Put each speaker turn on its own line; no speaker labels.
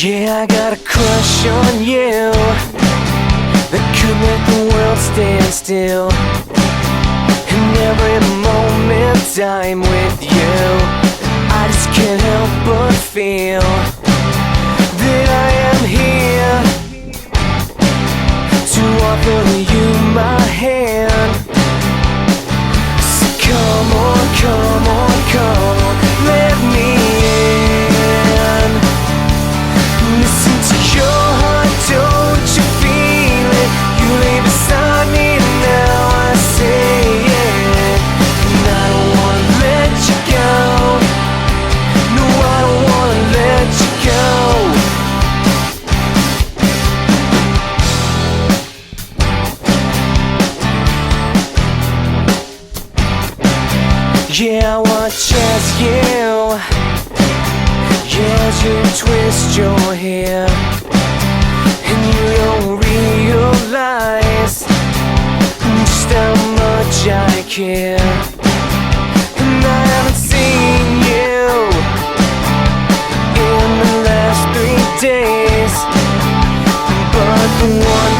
Yeah, I got a crush on you that could make the world stand still. And every moment I'm with you, I just can't help but feel that I am here to offer you my hand. So come on, come on, come on, let me in. Listen to your heart, don't you feel it? You lay beside me now, I say it. And I don't wanna let you go. No, I don't wanna let you go. Yeah, I wanna chase you. Yeah, as you twist your hair, and you don't realize just how much I care. And I haven't seen you in the last 3 days, but the one